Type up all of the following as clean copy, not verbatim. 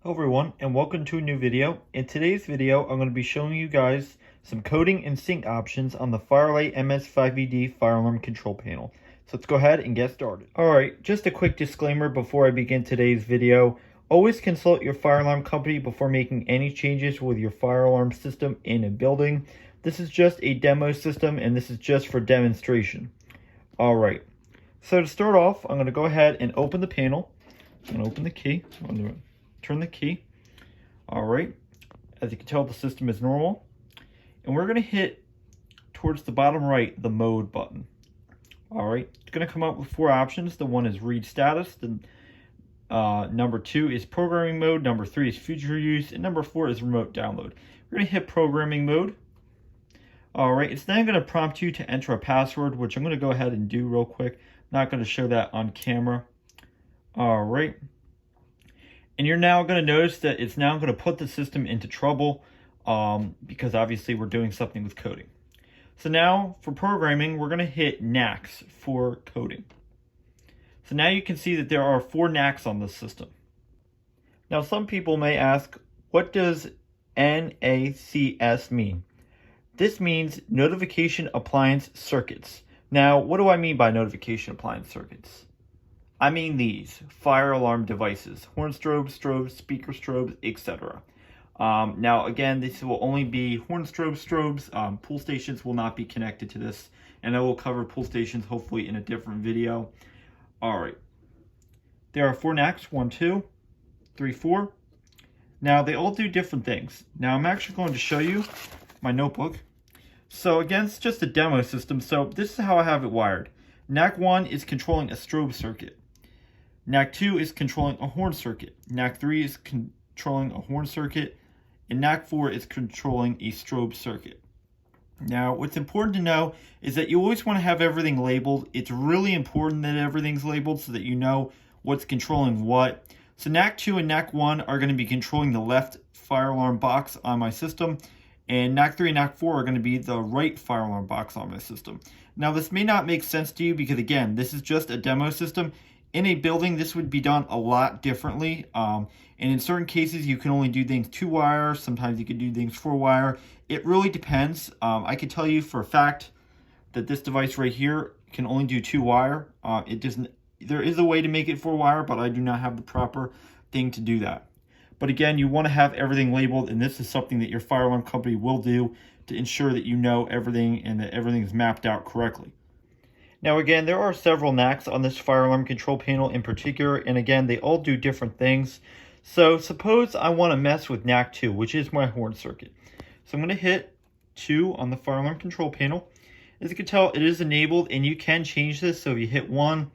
Hello everyone, and welcome to a new video. In today's video, I'm going to be showing you guys some coding and sync options on the Fire Lite MS-5UD fire alarm control panel. So let's go ahead and get started. Alright, just a quick disclaimer before I begin today's video. Always consult your fire alarm company before making any changes with your fire alarm system in a building. This is just a demo system and this is just for demonstration. Alright, so to start off, I'm going to go ahead and open the panel. I'm going to open the key. I'm going to turn the key. All right, as you can tell, the system is normal, and we're going to hit towards the bottom right the mode button. All right, it's going to come up with four options. The one is read status, the number 2 is programming mode, number 3 is future use, and number 4 is remote download. We're going to hit programming mode. All right, it's then going to prompt you to enter a password, which I'm going to go ahead and do real quick. Not going to show that on camera. All right. And you're now going to notice that it's now going to put the system into trouble because obviously we're doing something with coding. So now for programming, we're going to hit NACs for coding. So now you can see that there are 4 NACs on this system. Now some people may ask, what does NACS mean? This means Notification Appliance Circuits. Now, what do I mean by Notification Appliance Circuits? I mean these fire alarm devices, horn strobes, speaker strobes, etc. Now again, this will only be horn strobes. Pool stations will not be connected to this, and I will cover pool stations hopefully in a different video. Alright, there are 4 NACs, 1, 2, 3, 4. Now they all do different things. Now I'm actually going to show you my notebook. So again, it's just a demo system, so this is how I have it wired. NAC 1 is controlling a strobe circuit. NAC 2 is controlling a horn circuit. NAC 3 is controlling a horn circuit. And NAC 4 is controlling a strobe circuit. Now, what's important to know is that you always want to have everything labeled. It's really important that everything's labeled so that you know what's controlling what. So NAC 2 and NAC 1 are going to be controlling the left fire alarm box on my system. And NAC 3 and NAC 4 are going to be the right fire alarm box on my system. Now, this may not make sense to you because, again, this is just a demo system. In a building, this would be done a lot differently. And in certain cases, you can only do things 2-wire. Sometimes you can do things 4-wire. It really depends. I can tell you for a fact that this device right here can only do 2-wire. There is a way to make it 4-wire, but I do not have the proper thing to do that. But again, you want to have everything labeled, and this is something that your fire alarm company will do to ensure that you know everything and that everything is mapped out correctly. Now again, there are several NACs on this fire alarm control panel in particular, and again, they all do different things. So suppose I want to mess with NAC 2, which is my horn circuit. So I'm going to hit 2 on the fire alarm control panel. As you can tell, it is enabled, and you can change this. So if you hit 1,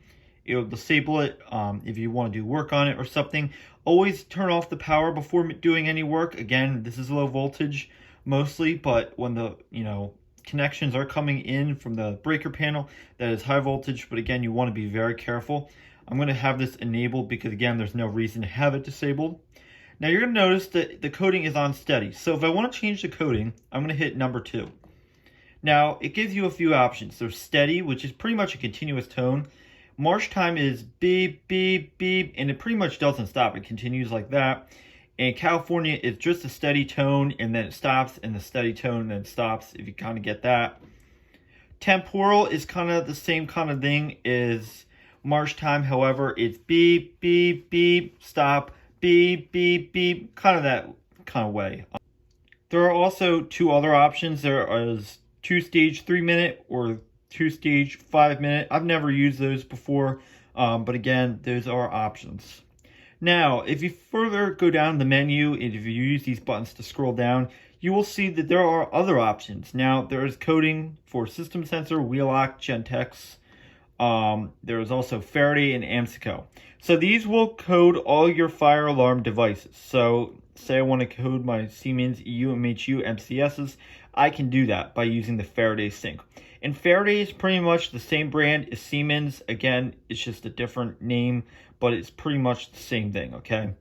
it'll disable it. If you want to do work on it or something, always turn off the power before doing any work. Again, this is low voltage mostly, but when the connections are coming in from the breaker panel, that is high voltage, but again, you want to be very careful. I'm going to have this enabled because again, there's no reason to have it disabled. Now you're going to notice that the coding is on steady. So if I want to change the coding, I'm going to hit number 2. Now it gives you a few options. There's steady, which is pretty much a continuous tone. March time is beep, beep, beep, and it pretty much doesn't stop. It continues like that. In California, it's just a steady tone, and then it stops, and the steady tone, and then it stops, if you kind of get that. Temporal is kind of the same kind of thing as march time. However, it's beep, beep, beep, stop, beep, beep, beep, kind of that kind of way. There are also 2 other options. There is 2-stage 3-minute or 2-stage 5-minute. I've never used those before, but again, those are options. Now, if you further go down the menu, and if you use these buttons to scroll down, you will see that there are other options. Now, there is coding for system sensor, wheel lock, Gentex. There is also Faraday and AMSICO. So these will code all your fire alarm devices. So say I want to code my Siemens UMHU MCSs, I can do that by using the Faraday sync. And Faraday is pretty much the same brand as Siemens. Again, it's just a different name, but it's pretty much the same thing, okay?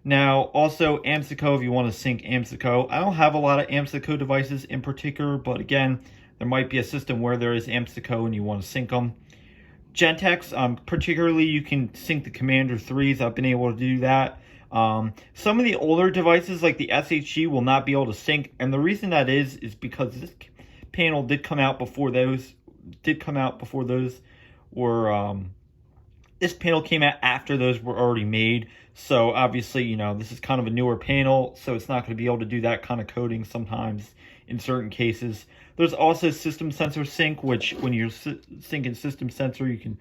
Now, also AMSICO, if you want to sync AMSICO. I don't have a lot of AMSICO devices in particular, but again, there might be a system where there is AMSICO and you want to sync them. Gentex, particularly you can sync the Commander 3s. I've been able to do that. Some of the older devices like the SHG will not be able to sync, and the reason that is because this panel did come out before those were this panel came out after those were already made. So obviously, you know, this is kind of a newer panel, so it's not going to be able to do that kind of coding sometimes in certain cases. There's also system sensor sync, which when you're syncing system sensor, you can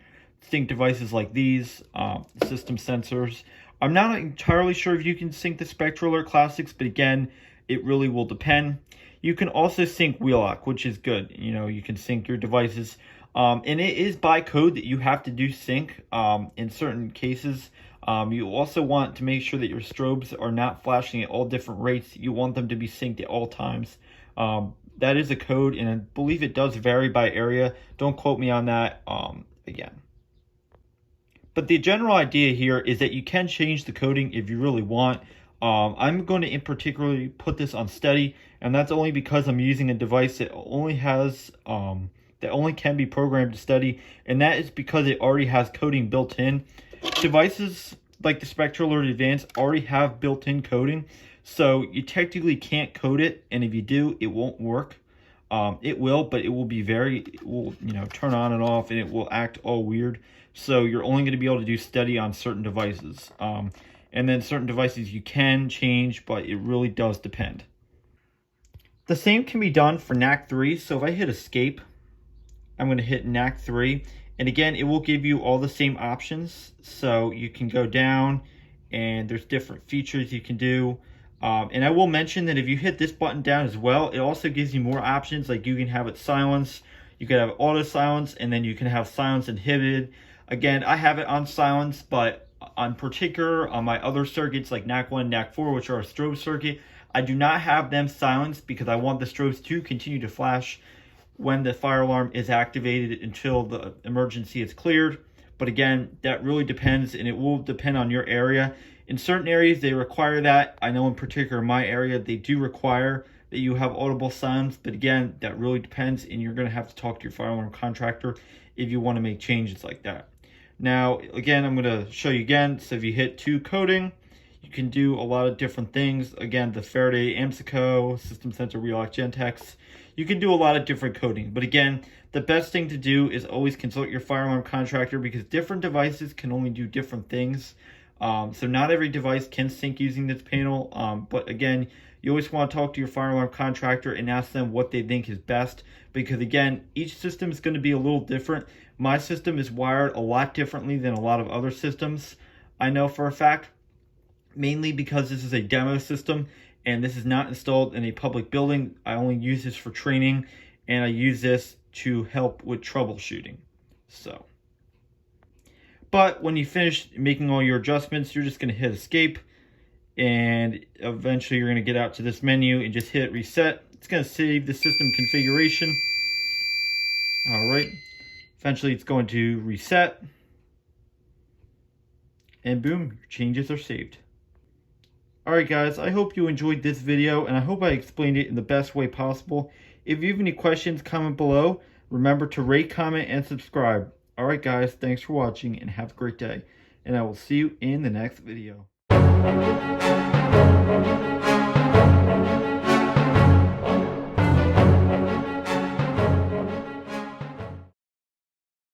sync devices like these, system sensors. I'm not entirely sure if you can sync the Spectral or Classics, but again, it really will depend. You can also sync wheel lock, which is good. You know, you can sync your devices. And it is by code that you have to do sync in certain cases. You also want to make sure that your strobes are not flashing at all different rates. You want them to be synced at all times. That is a code, and I believe it does vary by area. Don't quote me on that again. But the general idea here is that you can change the coding if you really want. I'm going to in particular put this on steady, and that's only because I'm using a device that only has that only can be programmed to steady, and that is because it already has coding built in. Devices like the Spectral or the Advanced already have built-in coding, so you technically can't code it, and if you do, it won't work. It will, but it will be it will, you know, turn on and off, and it will act all weird. So you're only going to be able to do steady on certain devices. And then certain devices you can change, but it really does depend. The same can be done for NAC 3. So if I hit escape, I'm going to hit NAC 3. And again, it will give you all the same options. So you can go down and there's different features you can do. And I will mention that if you hit this button down as well, it also gives you more options. Like you can have it silence, you can have auto silence, and then you can have silence inhibited. Again, I have it on silence, but on particular, on my other circuits like NAC 1, NAC 4, which are a strobe circuit, I do not have them silenced because I want the strobes to continue to flash when the fire alarm is activated until the emergency is cleared. But again, that really depends, and it will depend on your area. In certain areas, they require that. I know in particular in my area, they do require that you have audible silence, but again, that really depends, and you're going to have to talk to your fire alarm contractor if you want to make changes like that. Now, again, I'm going to show you again. So if you hit 2 coding, you can do a lot of different things. Again, the Faraday AMSICO, System Sensor Wheel Lock Gentex. You can do a lot of different coding. But again, the best thing to do is always consult your fire alarm contractor because different devices can only do different things. So not every device can sync using this panel. But again, you always want to talk to your fire alarm contractor and ask them what they think is best. Because again, each system is going to be a little different. My system is wired a lot differently than a lot of other systems. I know for a fact, mainly because this is a demo system and this is not installed in a public building. I only use this for training and I use this to help with troubleshooting. So, but when you finish making all your adjustments, you're just going to hit escape and eventually you're going to get out to this menu and just hit reset. It's going to save the system configuration. All right. Eventually it's going to reset. And boom, your changes are saved. Alright guys, I hope you enjoyed this video and I hope I explained it in the best way possible. If you have any questions, comment below. Remember to rate, comment, and subscribe. Alright guys, thanks for watching and have a great day. And I will see you in the next video.